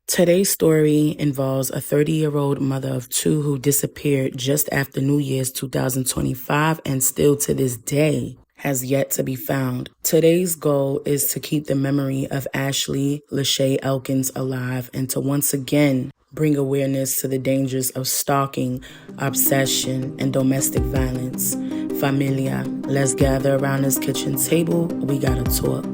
Today's story involves a 30-year-old mother of two who disappeared just after New Year's 2025 and still to this day has yet to be found. Today's goal is to keep the memory of Ashley Elkins alive and to once again bring awareness to the dangers of stalking, obsession, and domestic violence. Familia, let's gather around this kitchen table. We gotta talk.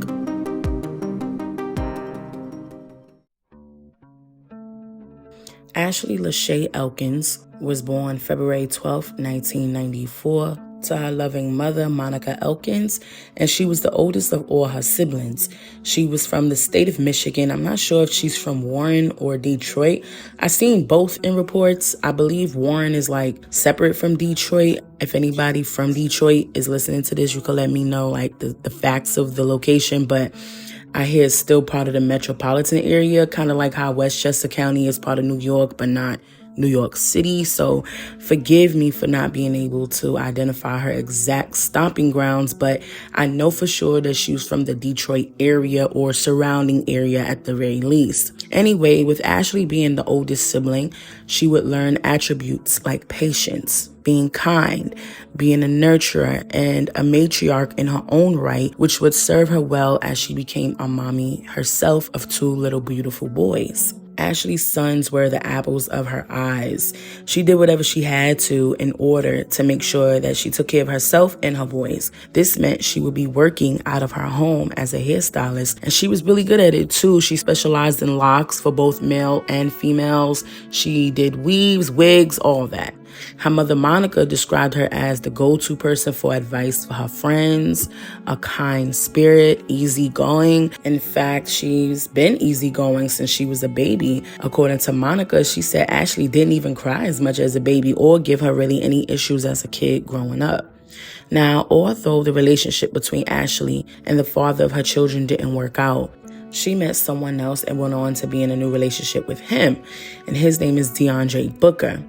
Ashley Elkins was born February 12, 1994, to her loving mother, Monica Elkins, and she was the oldest of all her siblings. She was from the state of Michigan. I'm not sure if she's from Warren or Detroit. I've seen both in reports. I believe Warren is separate from Detroit. If anybody from Detroit is listening to this, you can let me know the facts of the location, but I hear it's still part of the metropolitan area, kind of like how Westchester County is part of New York, but not New York City. So forgive me for not being able to identify her exact stomping grounds, but I know for sure that she was from the Detroit area or surrounding area at the very least. Anyway, with Ashley being the oldest sibling, she would learn attributes like patience, being kind, being a nurturer, and a matriarch in her own right, which would serve her well as she became a mommy herself of two little beautiful boys. Ashley's sons were the apples of her eyes. She did whatever she had to in order to make sure that she took care of herself and her boys. This meant she would be working out of her home as a hairstylist, and she was really good at it too. She specialized in locks for both male and females. She did weaves, wigs, all that. Her mother, Monica, described her as the go-to person for advice for her friends, a kind spirit, easygoing. In fact, she's been easygoing since she was a baby. According to Monica, she said Ashley didn't even cry as much as a baby or give her really any issues as a kid growing up. Now, although the relationship between Ashley and the father of her children didn't work out, she met someone else and went on to be in a new relationship with him, and his name is DeAndre Booker.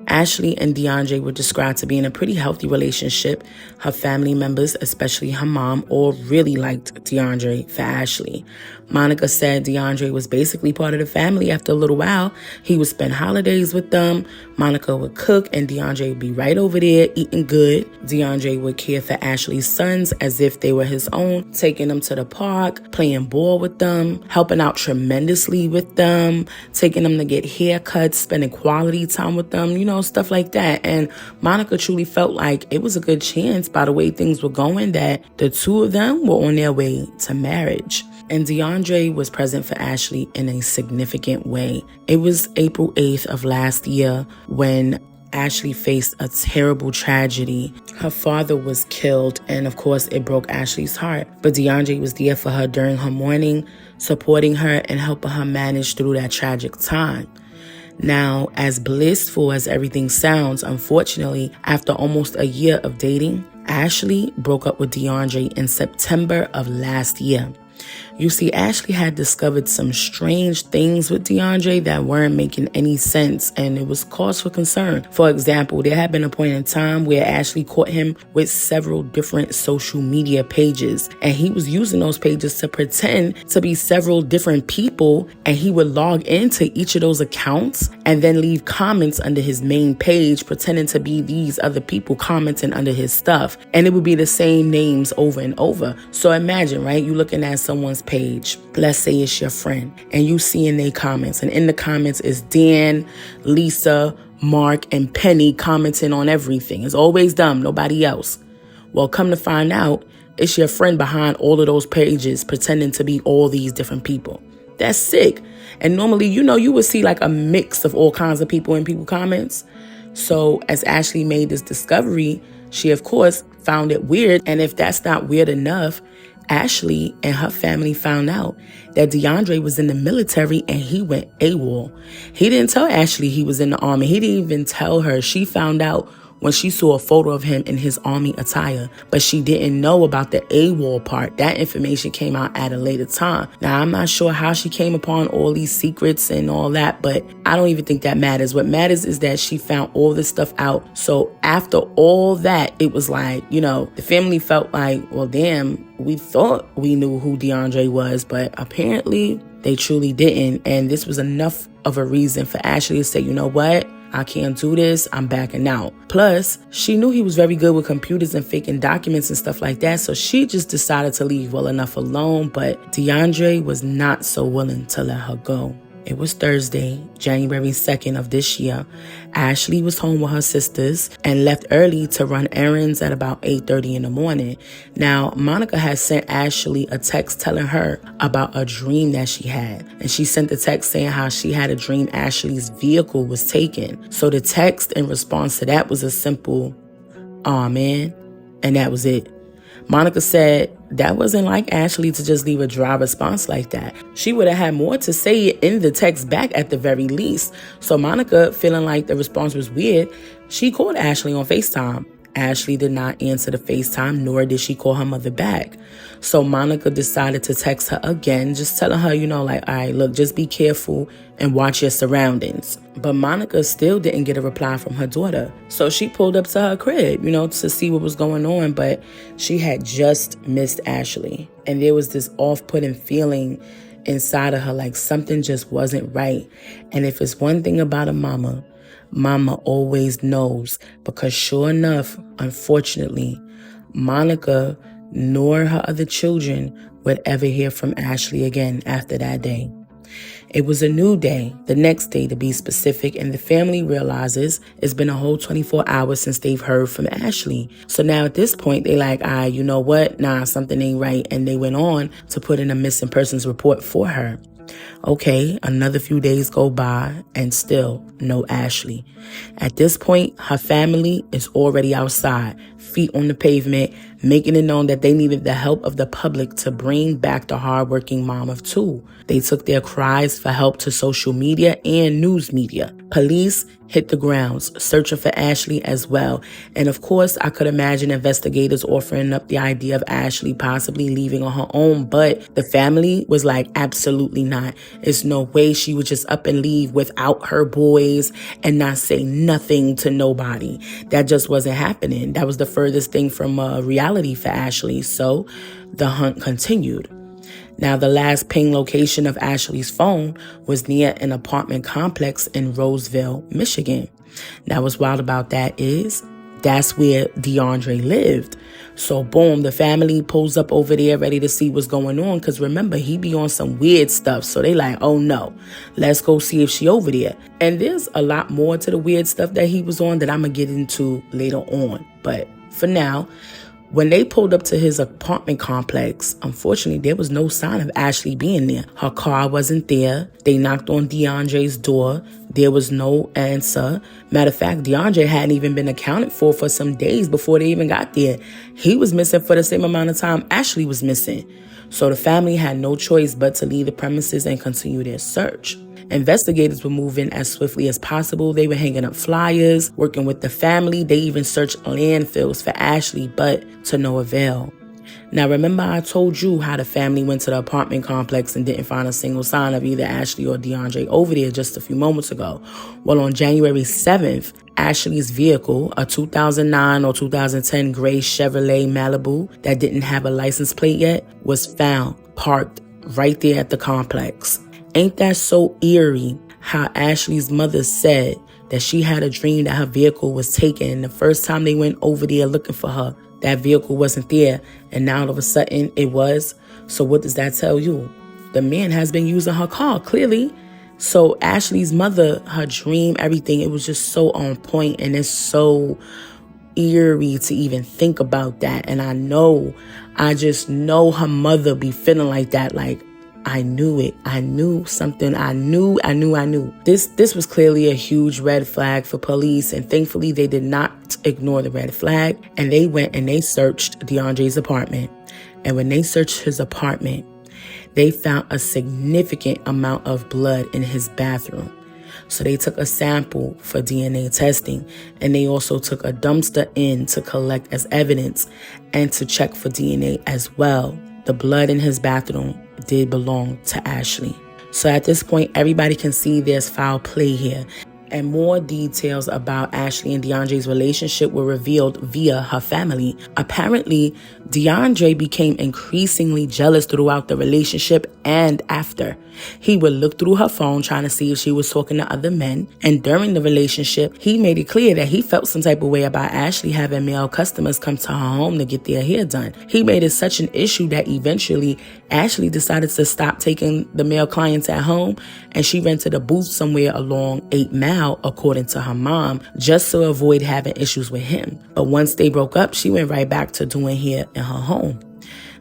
Ashley and DeAndre were described to be in a pretty healthy relationship. Her family members, especially her mom, all really liked DeAndre for Ashley. Monica said DeAndre was basically part of the family after a little while. He would spend holidays with them. Monica would cook and DeAndre would be right over there eating good. DeAndre would care for Ashley's sons as if they were his own, taking them to the park, playing ball with them, helping out tremendously with them, taking them to get haircuts, spending quality time with them, stuff like that. And Monica truly felt like it was a good chance by the way things were going that the two of them were on their way to marriage. And DeAndre was present for Ashley in a significant way. It was April 8th of last year when Ashley faced a terrible tragedy. Her father was killed, and of course, it broke Ashley's heart. But DeAndre was there for her during her mourning, supporting her and helping her manage through that tragic time. Now, as blissful as everything sounds, unfortunately, after almost a year of dating, Ashley broke up with DeAndre in September of last year. You see, Ashley had discovered some strange things with DeAndre that weren't making any sense, and it was cause for concern. For example, there had been a point in time where Ashley caught him with several different social media pages, and he was using those pages to pretend to be several different people, and he would log into each of those accounts and then leave comments under his main page, pretending to be these other people commenting under his stuff, and it would be the same names over and over. So imagine, right? You looking at someone's page, let's say it's your friend, and you see in their comments, and in the comments is Dan, Lisa, Mark, and Penny commenting on everything. It's always them, nobody else. Well, come to find out, it's your friend behind all of those pages pretending to be all these different people. That's sick. And normally, you would see a mix of all kinds of people in people's comments. So as Ashley made this discovery, she, of course, found it weird. And if that's not weird enough, Ashley and her family found out that DeAndre was in the military and he went AWOL. He didn't tell Ashley he was in the army. He didn't even tell her. She found out when she saw a photo of him in his army attire, but she didn't know about the AWOL part. That information came out at a later time. Now, I'm not sure how she came upon all these secrets and all that, but I don't even think that matters. What matters is that she found all this stuff out. So after all that, it was the family felt like, well, damn, we thought we knew who DeAndre was, but apparently They truly didn't. And this was enough of a reason for Ashley to say, you know what? I can't do this. I'm backing out. Plus, she knew he was very good with computers and faking documents and stuff like that. So she just decided to leave well enough alone. But DeAndre was not so willing to let her go. It was Thursday, January 2nd of this year. Ashley was home with her sisters and left early to run errands at about 8:30 in the morning. Now, Monica had sent Ashley a text telling her about a dream that she had. And she sent the text saying how she had a dream Ashley's vehicle was taken. So the text in response to that was a simple, "Aw, man," and that was it. Monica said that wasn't like Ashley to just leave a dry response like that. She would have had more to say in the text back at the very least. So Monica, feeling like the response was weird, she called Ashley on FaceTime. Ashley did not answer the FaceTime, nor did she call her mother back. So Monica decided to text her again, just telling her, all right, look, just be careful and watch your surroundings. But Monica still didn't get a reply from her daughter. So she pulled up to her crib, to see what was going on. But she had just missed Ashley. And there was this off-putting feeling inside of her, like something just wasn't right. And if it's one thing about a mama always knows, because sure enough, unfortunately, Monica nor her other children would ever hear from Ashley again after that day. It was a new day, the next day to be specific, and the family realizes it's been a whole 24 hours since they've heard from Ashley. So now at this point, they like, you know what? Nah, something ain't right. And they went on to put in a missing persons report for her. Okay, another few days go by and still no Ashley. At this point, her family is already outside, feet on the pavement, making it known that they needed the help of the public to bring back the hardworking mom of two. They took their cries for help to social media and news media. Police hit the grounds, searching for Ashley as well. And of course, I could imagine investigators offering up the idea of Ashley possibly leaving on her own, but the family was like, absolutely not. There's no way she would just up and leave without her boys and not say nothing to nobody. That just wasn't happening. That was the furthest thing from reality for Ashley. So the hunt continued. Now, the last ping location of Ashley's phone was near an apartment complex in Roseville, Michigan. Now, what's wild about that is that's where DeAndre lived. So, boom, the family pulls up over there ready to see what's going on. Because remember, he be on some weird stuff. So they like, oh no, let's go see if she over there. And there's a lot more to the weird stuff that he was on that I'm going to get into later on. But for now, when they pulled up to his apartment complex, unfortunately, there was no sign of Ashley being there. Her car wasn't there. They knocked on DeAndre's door. There was no answer. Matter of fact, DeAndre hadn't even been accounted for some days before they even got there. He was missing for the same amount of time Ashley was missing. So the family had no choice but to leave the premises and continue their search. Investigators were moving as swiftly as possible. They were hanging up flyers, working with the family. They even searched landfills for Ashley, but to no avail. Now, remember I told you how the family went to the apartment complex and didn't find a single sign of either Ashley or DeAndre over there just a few moments ago. Well, on January 7th, Ashley's vehicle, a 2009 or 2010 gray Chevrolet Malibu that didn't have a license plate yet, was found parked right there at the complex. Ain't that so eerie how Ashley's mother said that she had a dream that her vehicle was taken, and the first time they went over there looking for her, that vehicle wasn't there, and now all of a sudden it was. So what does that tell you? The man has been using her car, clearly. So Ashley's mother, her dream, everything, it was just so on point, and it's so eerie to even think about that. And I just know her mother be feeling like that, like, I knew it. I knew something. I knew. This was clearly a huge red flag for police, and thankfully they did not ignore the red flag, and they went and they searched DeAndre's apartment. And when they searched his apartment, they found a significant amount of blood in his bathroom. So they took a sample for DNA testing, and they also took a dumpster in to collect as evidence and to check for DNA as well. The blood in his bathroom did belong to Ashley. So at this point, everybody can see there's foul play here. and more details about Ashley and DeAndre's relationship were revealed via her family. Apparently, DeAndre became increasingly jealous throughout the relationship and after. He would look through her phone trying to see if she was talking to other men, and during the relationship, he made it clear that he felt some type of way about Ashley having male customers come to her home to get their hair done. He made it such an issue that eventually Ashley decided to stop taking the male clients at home, and she rented a booth somewhere along 8 Mile, according to her mom, just to avoid having issues with him. But once they broke up, she went right back to doing hair in her home.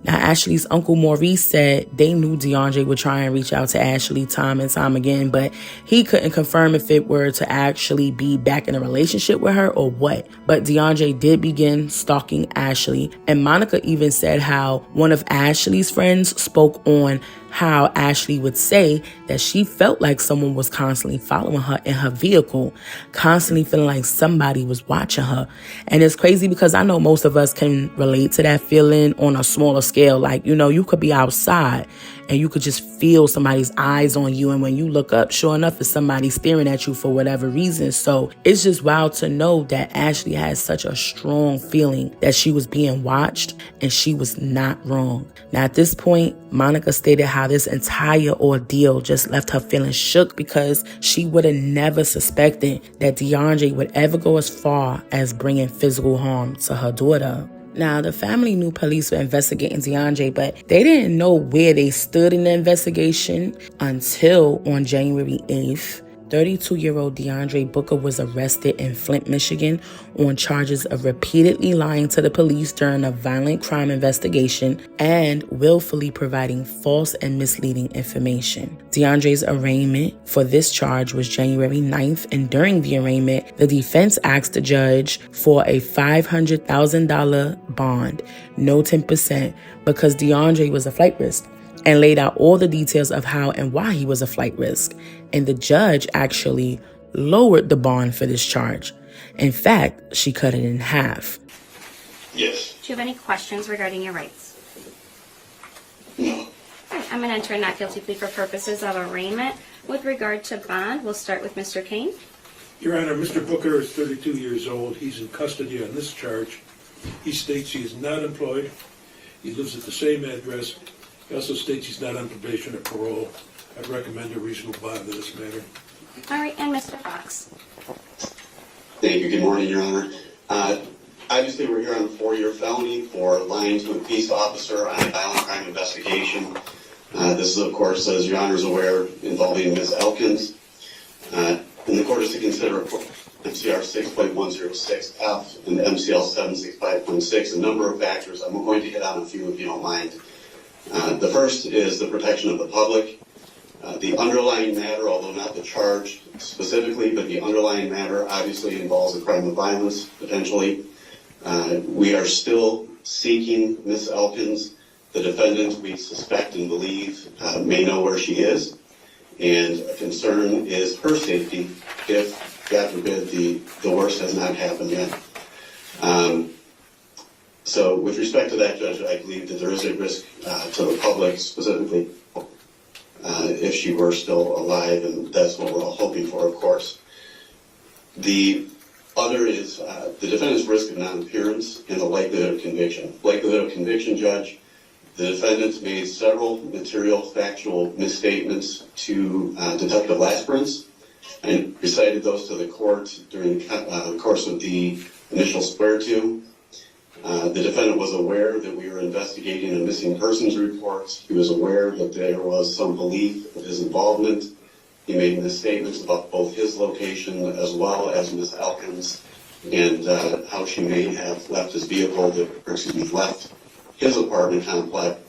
Now, Ashley's uncle Maurice said they knew DeAndre would try and reach out to Ashley time and time again, but he couldn't confirm if it were to actually be back in a relationship with her or what. But DeAndre did begin stalking Ashley, and Monica even said how one of Ashley's friends spoke on how Ashley would say that she felt like someone was constantly following her in her vehicle, constantly feeling like somebody was watching her. And it's crazy because I know most of us can relate to that feeling on a smaller scale. Like, you could be outside and you could just feel somebody's eyes on you. And when you look up, sure enough, it's somebody staring at you for whatever reason. So it's just wild to know that Ashley had such a strong feeling that she was being watched, and she was not wrong. Now, at this point, Monica stated how this entire ordeal just left her feeling shook because she would have never suspected that DeAndre would ever go as far as bringing physical harm to her daughter. Now, the family knew police were investigating DeAndre, but they didn't know where they stood in the investigation until on January 8th. 32-year-old DeAndre Booker was arrested in Flint, Michigan on charges of repeatedly lying to the police during a violent crime investigation and willfully providing false and misleading information. DeAndre's arraignment for this charge was January 9th, and during the arraignment, the defense asked the judge for a $500,000 bond, no 10%, because DeAndre was a flight risk, and laid out all the details of how and why he was a flight risk. And the judge actually lowered the bond for this charge. In fact, she cut it in half. Yes. Do you have any questions regarding your rights? No. Right, I'm going to enter a not guilty plea for purposes of arraignment. With regard to bond, we'll start with Mr. Kane. Your Honor, Mr. Booker is 32 years old. He's in custody on this charge. He states he is not employed. He lives at the same address. He also states he's not on probation or parole. I'd recommend a reasonable bond in this matter. All right, and Mr. Fox. Thank you. Good morning, Your Honor. Obviously, we're here on a 4-year felony for lying to a peace officer on a violent crime investigation. This is, of course, as Your Honor is aware, involving Ms. Elkins. And the court is to consider MCR 6.106F and MCL 765.6, a number of factors. I'm going to hit on a few if you don't mind. The first is the protection of the public. The underlying matter, although not the charge specifically, but the underlying matter obviously involves a crime of violence, potentially. We are still seeking Ms. Elkins. The defendant, we suspect and believe, may know where she is. And a concern is her safety if, God forbid, the worst has not happened yet. So with respect to that, Judge, I believe that there is a risk to the public, specifically if she were still alive, and that's what we're all hoping for, of course. The other is the defendant's risk of non-appearance and the likelihood of conviction. Likelihood of conviction, Judge, the defendant made several material factual misstatements to Detective Lasprance and recited those to the court during the course of the initial swear-to. The defendant was aware that we were investigating a missing persons report. He was aware that there was some belief of his involvement. He made misstatements about both his location as well as Ms. Elkins and how she may have left his vehicle, left his apartment complex,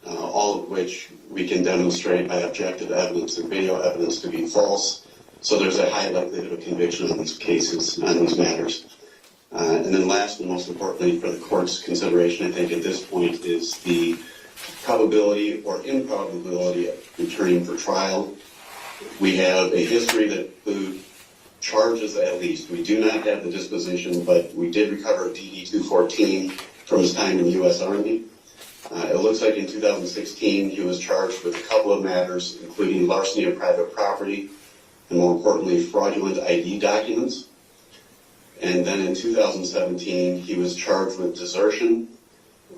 all of which we can demonstrate by objective evidence and video evidence to be false. So there's a high likelihood of conviction on these cases, on these matters. And then last and most importantly for the court's consideration, I think at this point, is the probability or improbability of returning for trial. We have a history that includes charges at least. We do not have the disposition, but we did recover DD-214 from his time in the U.S. Army. It looks like in 2016 he was charged with a couple of matters, including larceny of private property, and more importantly, fraudulent ID documents. And then in 2017, he was charged with desertion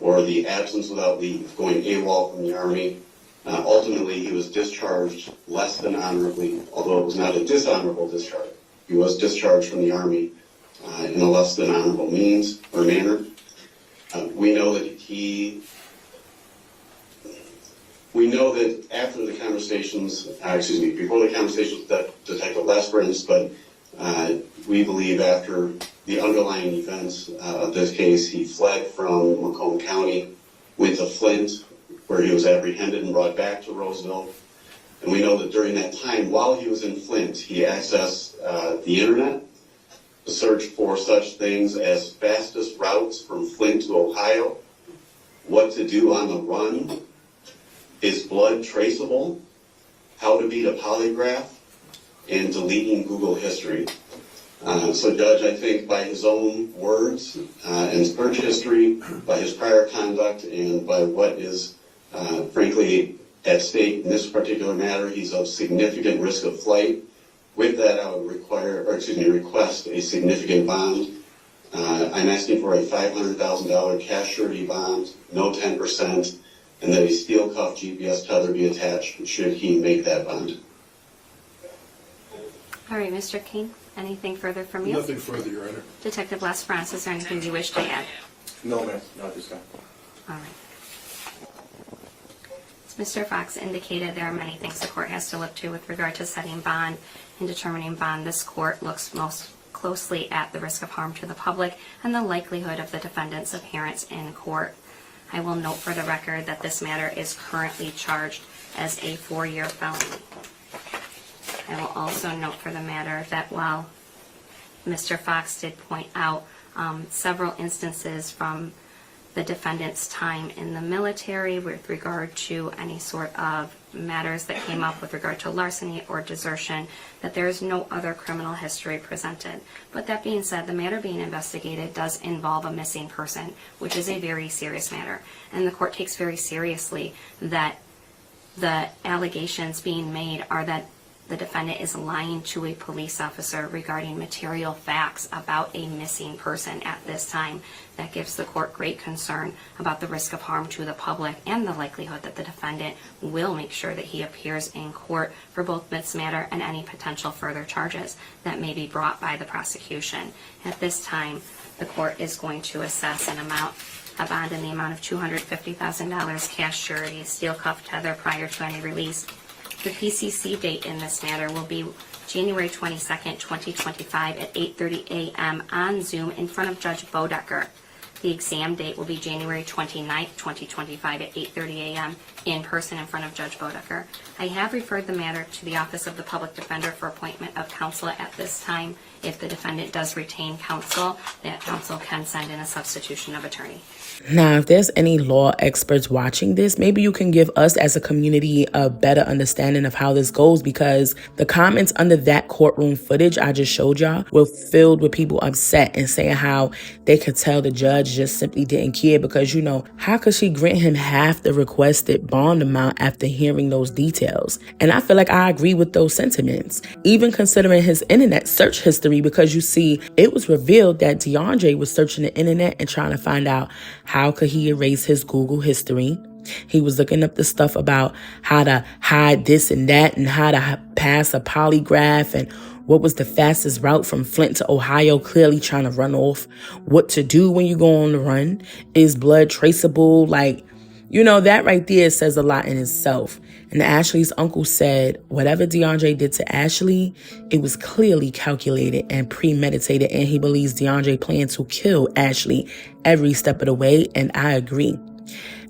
or the absence without leave, going AWOL from the Army. Ultimately, he was discharged less than honorably, although it was not a dishonorable discharge. He was discharged from the Army in a less than honorable means or manner. We know that after the conversations, before the conversations with Detective Lesperance, but we believe after the underlying events of this case, he fled from Macomb County, went to Flint, where he was apprehended and brought back to Roseville. And we know that during that time, while he was in Flint, he accessed the internet to search for such things as fastest routes from Flint to Ohio, what to do on the run, is blood traceable, how to beat a polygraph, and deleting Google history. So, Judge, I think by his own words and search history, by his prior conduct, and by what is frankly at stake in this particular matter, he's of significant risk of flight. With that, I would request a significant bond. I'm asking for a $500,000 cash surety bond, no 10%, and that a steel cuff GPS tether be attached should he make that bond. All right, Mr. King, anything further from you? Nothing further, Your Honor. Detective Lesperance, is there anything you wish to add? No, ma'am. Not this time. All right. As Mr. Fox indicated, there are many things the court has to look to with regard to setting bond and determining bond. This court looks most closely at the risk of harm to the public and the likelihood of the defendant's appearance in court. I will note for the record that this matter is currently charged as a 4-year felony. I will also note for the matter that while Mr. Fox did point out several instances from the defendant's time in the military with regard to any sort of matters that came up with regard to larceny or desertion, that there is no other criminal history presented. But that being said, the matter being investigated does involve a missing person, which is a very serious matter. And the court takes very seriously that the allegations being made are that the defendant is lying to a police officer regarding material facts about a missing person at this time. That gives the court great concern about the risk of harm to the public and the likelihood that the defendant will make sure that he appears in court for both this matter and any potential further charges that may be brought by the prosecution. At this time, the court is going to assess a bond in the amount of $250,000 cash surety, steel cuff tether prior to any release. The PCC date in this matter will be January 22nd, 2025 at 8:30 a.m. on Zoom in front of Judge Bodecker. The exam date will be January 29th, 2025 at 8:30 a.m. in person in front of Judge Bodecker. I have referred the matter to the Office of the Public Defender for appointment of counsel at this time. If the defendant does retain counsel, that counsel can send in a substitution of attorney. Now, if there's any law experts watching this, maybe you can give us as a community a better understanding of how this goes, because the comments under that courtroom footage I just showed y'all were filled with people upset and saying how they could tell the judge just simply didn't care because, how could she grant him half the requested bond amount after hearing those details? And I feel like I agree with those sentiments, even considering his internet search history, because you see, it was revealed that DeAndre was searching the internet and trying to find out how could he erase his Google history. He was looking up the stuff about how to hide this and that and how to pass a polygraph and what was the fastest route from Flint to Ohio, clearly trying to run off. What to do when you go on the run. Is blood traceable? That right there says a lot in itself. And Ashley's uncle said whatever DeAndre did to Ashley, it was clearly calculated and premeditated, and he believes DeAndre planned to kill Ashley every step of the way, and I agree.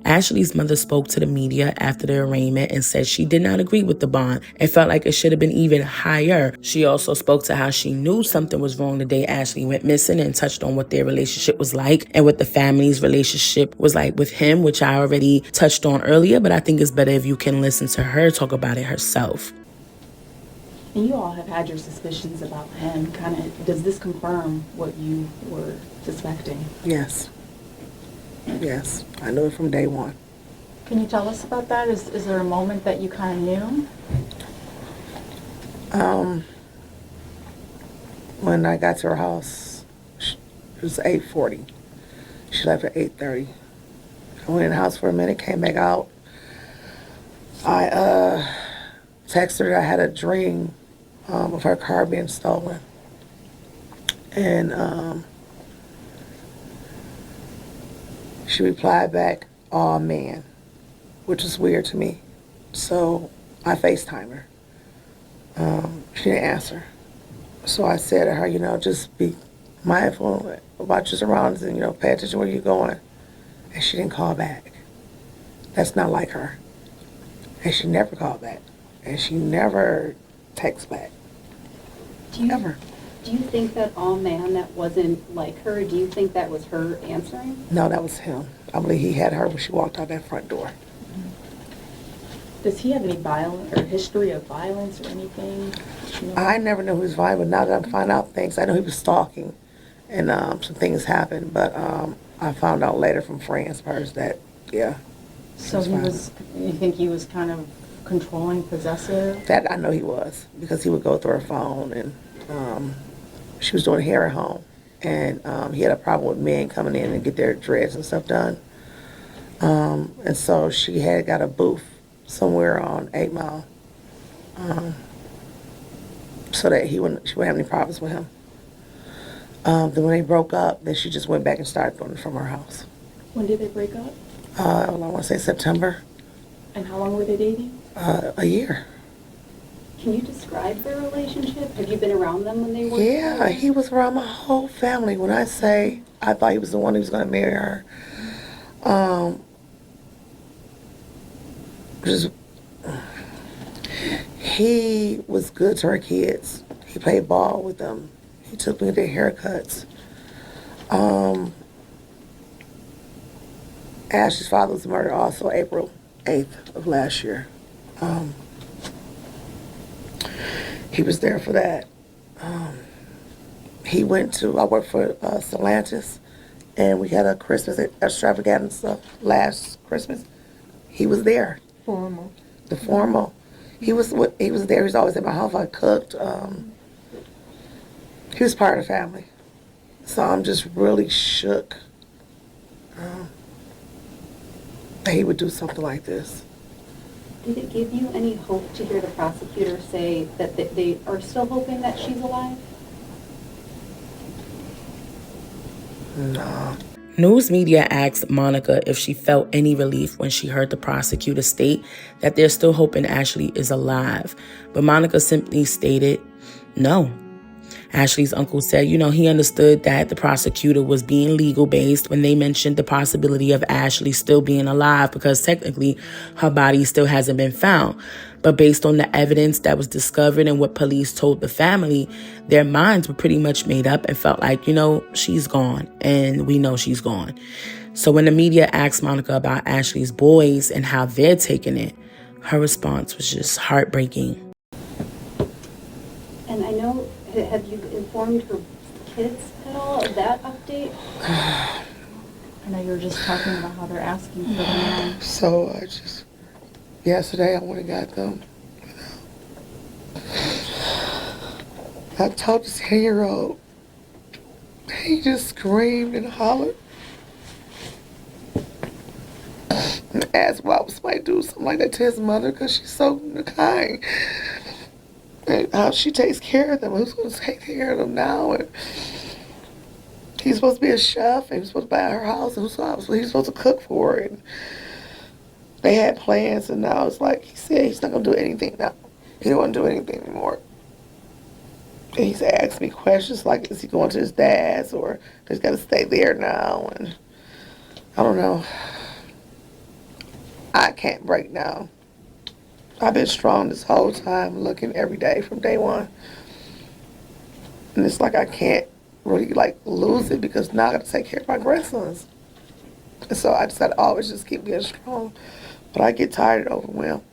Ashley's mother spoke to the media after the arraignment and said she did not agree with the bond and felt like it should have been even higher. She also spoke to how she knew something was wrong the day Ashley went missing and touched on what their relationship was like and what the family's relationship was like with him, which I already touched on earlier, but I think it's better if you can listen to her talk about it herself. And you all have had your suspicions about him. Does this confirm what you were suspecting? Yes. Yes, I knew it from day one. Can you tell us about that? Is there a moment that you kind of knew? When I got to her house, it was 8:40. She left at 8:30. I went in the house for a minute, came back out. I texted her I had a dream of her car being stolen. And she replied back, "Aw, man," which was weird to me. So I FaceTimed her. She didn't answer. So I said to her, just be mindful about your surroundings and, pay attention where you're going. And she didn't call back. That's not like her. And she never called back. And she never texts back. Ever. Do you think that all man that wasn't like her, do you think that was her answering? No, that was him. I believe he had her when she walked out that front door. Does he have any violence or history of violence or anything? I never knew he was violent, but now that I'm finding out things, I know he was stalking, and some things happened. But I found out later from friends first that, yeah. So you think he was kind of controlling, possessive? That I know he was, because he would go through her phone, and she was doing hair at home, and he had a problem with men coming in and get their dreads and stuff done. And so she had got a booth somewhere on 8 Mile, so that she wouldn't have any problems with him. Then when they broke up, then she just went back and started doing it from her house. When did they break up? I want to say September. And how long were they dating? A year. Can you describe their relationship? Have you been around them when they were Yeah, together? he was around my whole family. When I say I thought he was the one who was going to marry her, just he was good to her kids. He played ball with them. He took me to their haircuts. Ashley's father was murdered also April 8th of last year. He was there for that. I worked for Stellantis, and we had a Christmas extravaganza last Christmas. He was there. Formal. The formal. He was there. He was always at my house. I cooked. He was part of the family. So I'm just really shook that he would do something like this. Did it give you any hope to hear the prosecutor say that they are still hoping that she's alive? No. News media asked Monica if she felt any relief when she heard the prosecutor state that they're still hoping Ashley is alive. But Monica simply stated, no. Ashley's uncle said, he understood that the prosecutor was being legal-based when they mentioned the possibility of Ashley still being alive because technically her body still hasn't been found. But based on the evidence that was discovered and what police told the family, their minds were pretty much made up and felt like, she's gone, and we know she's gone. So when the media asked Monica about Ashley's boys and how they're taking it, her response was just heartbreaking. And I know, have you informed her kids at all of that update? I know you were just talking about how they're asking for the man. So yesterday I went and got them. I told this 10-year-old. He just screamed and hollered. And asked why would somebody do something like that to his mother because she's so kind. And how she takes care of them. Who's going to take care of them now? And he's supposed to be a chef, and he's supposed to buy her house, and he's supposed to cook for her. And they had plans, and now it's like he said he's not going to do anything now. He don't want to do anything anymore. And he's asked me questions like, is he going to his dad's, or he's got to stay there now? And I don't know. I can't break down. I've been strong this whole time, looking every day from day one. And it's like I can't really lose it because now I got to take care of my grandsons. And so I just got to always just keep being strong. But I get tired and overwhelmed.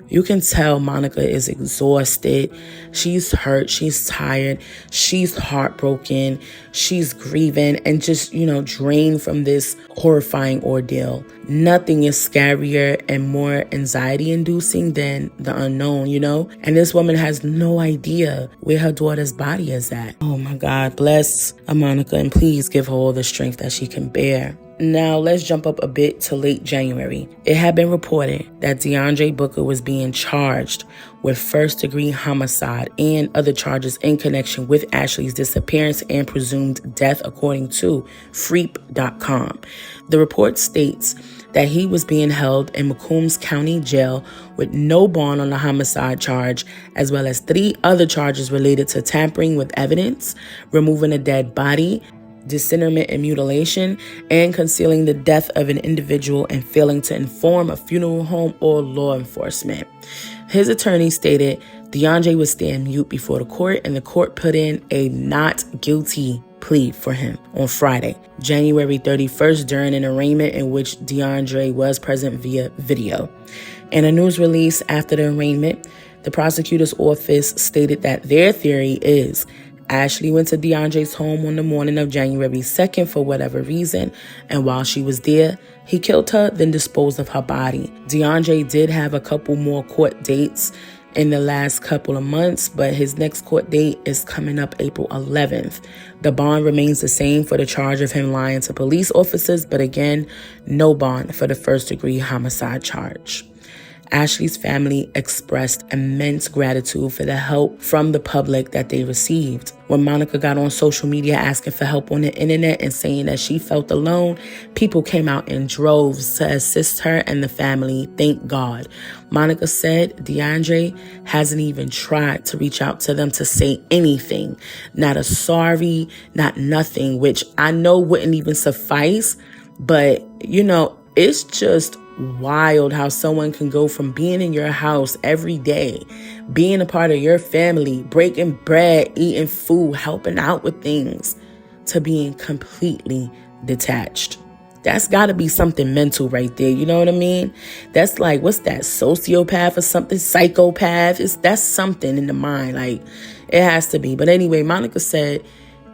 You can tell Monica is exhausted. She's hurt. She's tired. She's heartbroken. She's grieving and just, drained from this horrifying ordeal. Nothing is scarier and more anxiety-inducing than the unknown, And this woman has no idea where her daughter's body is at. Oh my God, bless Monica and please give her all the strength that she can bear. Now, let's jump up a bit to late January. It had been reported that DeAndre Booker was being charged with first-degree homicide and other charges in connection with Ashley's disappearance and presumed death, according to Freep.com. The report states that he was being held in Macomb County Jail with no bond on the homicide charge, as well as 3 other charges related to tampering with evidence, removing a dead body, dismemberment and mutilation, and concealing the death of an individual and failing to inform a funeral home or law enforcement. His attorney stated DeAndre would stand mute before the court, and the court put in a not guilty plea for him on Friday, January 31st, during an arraignment in which DeAndre was present via video. In a news release after the arraignment, the prosecutor's office stated that their theory is Ashley went to DeAndre's home on the morning of January 2nd for whatever reason, and while she was there, he killed her, then disposed of her body. DeAndre did have a couple more court dates in the last couple of months, but his next court date is coming up April 11th. The bond remains the same for the charge of him lying to police officers, but again, no bond for the first-degree homicide charge. Ashley's family expressed immense gratitude for the help from the public that they received. When Monica got on social media asking for help on the internet and saying that she felt alone, people came out in droves to assist her and the family. Thank God. Monica said DeAndre hasn't even tried to reach out to them to say anything. Not a sorry, not nothing, which I know wouldn't even suffice. But, it's just wild how someone can go from being in your house every day, being a part of your family, breaking bread, eating food, helping out with things, to being completely detached. That's got to be something mental right there. You know what I mean? That's like, what's that, sociopath or something? Psychopath? That's something in the mind. Like, it has to be. But anyway, Monica said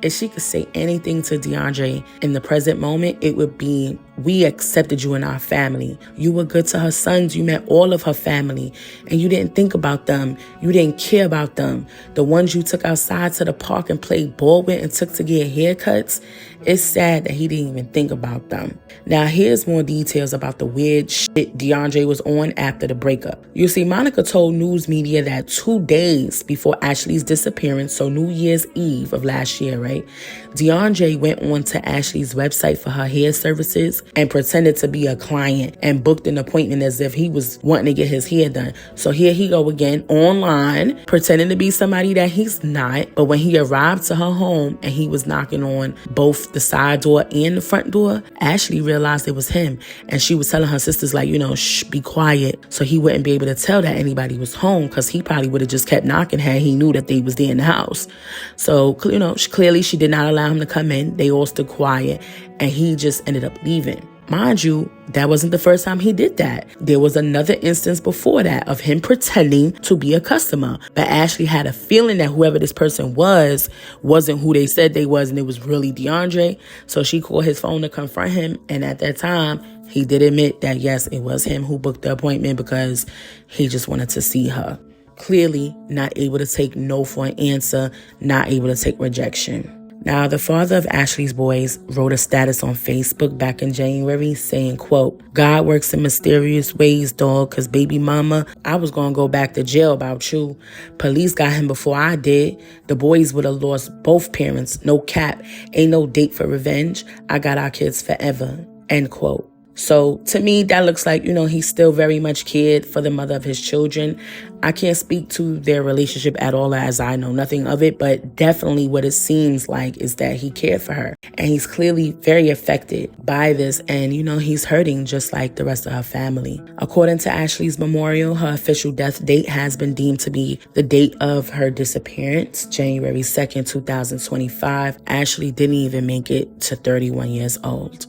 if she could say anything to DeAndre in the present moment, it would be, we accepted you in our family. You were good to her sons. You met all of her family, and you didn't think about them. You didn't care about them. The ones you took outside to the park and played ball with and took to get haircuts, it's sad that he didn't even think about them. Now, here's more details about the weird shit DeAndre was on after the breakup. You see, Monica told news media that 2 days before Ashley's disappearance, so New Year's Eve of last year, right, DeAndre went on to Ashley's website for her hair services and pretended to be a client and booked an appointment as if he was wanting to get his hair done. So here he go again online, pretending to be somebody that he's not. But when he arrived to her home and he was knocking on both the side door and the front door, Ashley realized it was him. And she was telling her sisters, like, shh, be quiet. So he wouldn't be able to tell that anybody was home, because he probably would have just kept knocking had he knew that they was there in the house. So, clearly she did not allow him to come in. They all stood quiet, and he just ended up leaving. Mind you, that wasn't the first time he did that. There was another instance before that of him pretending to be a customer. But Ashley had a feeling that whoever this person wasn't who they said they was, and it was really DeAndre. So she called his phone to confront him. And at that time, he did admit that, yes, it was him who booked the appointment because he just wanted to see her. Clearly not able to take no for an answer, not able to take rejection. Now, the father of Ashley's boys wrote a status on Facebook back in January saying, quote, "God works in mysterious ways, dog, because baby mama, I was going to go back to jail about you. Police got him before I did. The boys would have lost both parents. No cap. Ain't no date for revenge. I got our kids forever." End quote. So to me, that looks like, he still very much cared for the mother of his children. I can't speak to their relationship at all, as I know nothing of it, but definitely what it seems like is that he cared for her. And he's clearly very affected by this. And, he's hurting just like the rest of her family. According to Ashley's memorial, her official death date has been deemed to be the date of her disappearance, January 2nd, 2025. Ashley didn't even make it to 31 years old.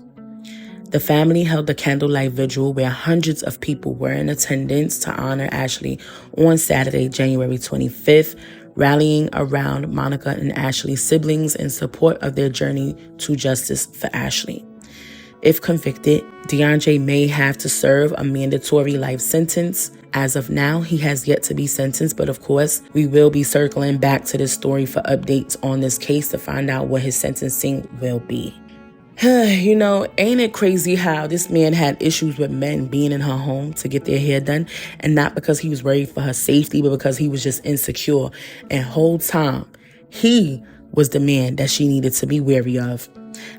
The family held a candlelight vigil where hundreds of people were in attendance to honor Ashley on Saturday, January 25th, rallying around Monica and Ashley's siblings in support of their journey to justice for Ashley. If convicted, DeAndre may have to serve a mandatory life sentence. As of now, he has yet to be sentenced, but of course, we will be circling back to this story for updates on this case to find out what his sentencing will be. You know, ain't it crazy how this man had issues with men being in her home to get their hair done, and not because he was worried for her safety, but because he was just insecure. And whole time, he was the man that she needed to be wary of.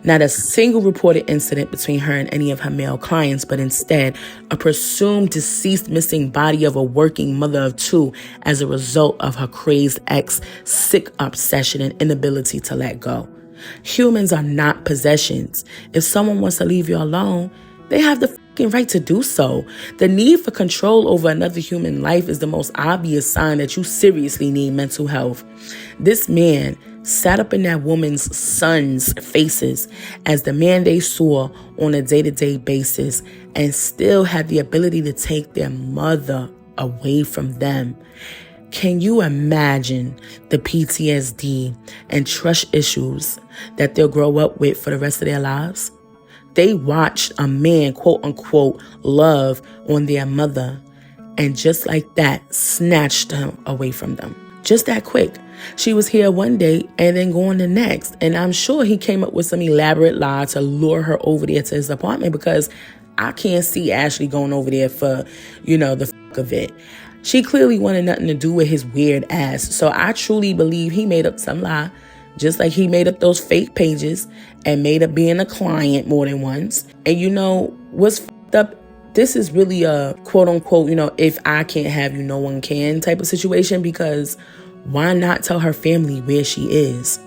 Not a single reported incident between her and any of her male clients, but instead a presumed deceased missing body of a working mother of two as a result of her crazed ex, sick obsession and inability to let go. Humans are not possessions. If someone wants to leave you alone, they have the fucking right to do so. The need for control over another human life is the most obvious sign that you seriously need mental health. This man sat up in that woman's son's faces as the man they saw on a day-to-day basis and still had the ability to take their mother away from them. Can you imagine the PTSD and trust issues that they'll grow up with for the rest of their lives? They watched a man, quote unquote, love on their mother and just like that, snatched him away from them. Just that quick. She was here one day and then going the next. And I'm sure he came up with some elaborate lie to lure her over there to his apartment because I can't see Ashley going over there for, the fuck of it. She clearly wanted nothing to do with his weird ass. So I truly believe he made up some lie, just like he made up those fake pages and made up being a client more than once. And what's fucked up? This is really a quote unquote, if I can't have you, no one can type of situation, because why not tell her family where she is?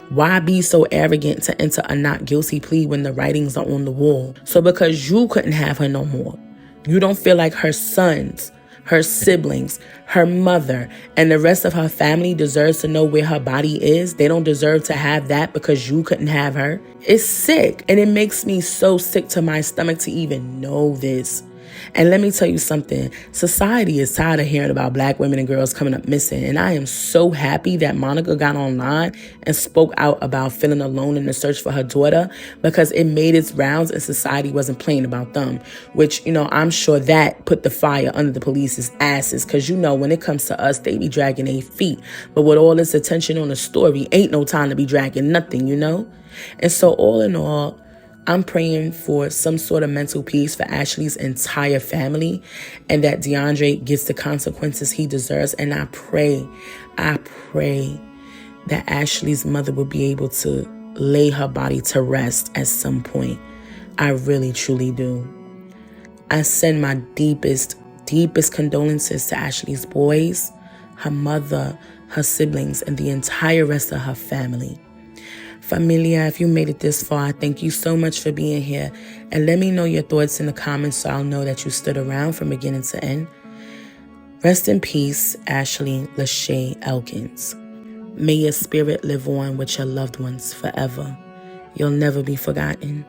Why be so arrogant to enter a not guilty plea when the writings are on the wall? So because you couldn't have her no more, you don't feel like her sons, her siblings, her mother, and the rest of her family deserves to know where her body is? They don't deserve to have that because you couldn't have her? It's sick, and it makes me so sick to my stomach to even know this. And let me tell you something. Society is tired of hearing about black women and girls coming up missing. And I am so happy that Monica got online and spoke out about feeling alone in the search for her daughter, because it made its rounds and society wasn't playing about them, which, I'm sure that put the fire under the police's asses. Because, when it comes to us, they be dragging their feet. But with all this attention on the story, ain't no time to be dragging nothing, And so all in all, I'm praying for some sort of mental peace for Ashley's entire family and that DeAndre gets the consequences he deserves. And I pray that Ashley's mother will be able to lay her body to rest at some point. I really, truly do. I send my deepest condolences to Ashley's boys, her mother, her siblings, and the entire rest of her family. Familia, if you made it this far, thank you so much for being here. And let me know your thoughts in the comments so I'll know that you stood around from beginning to end. Rest in peace, Ashley Elkins. May your spirit live on with your loved ones forever. You'll never be forgotten.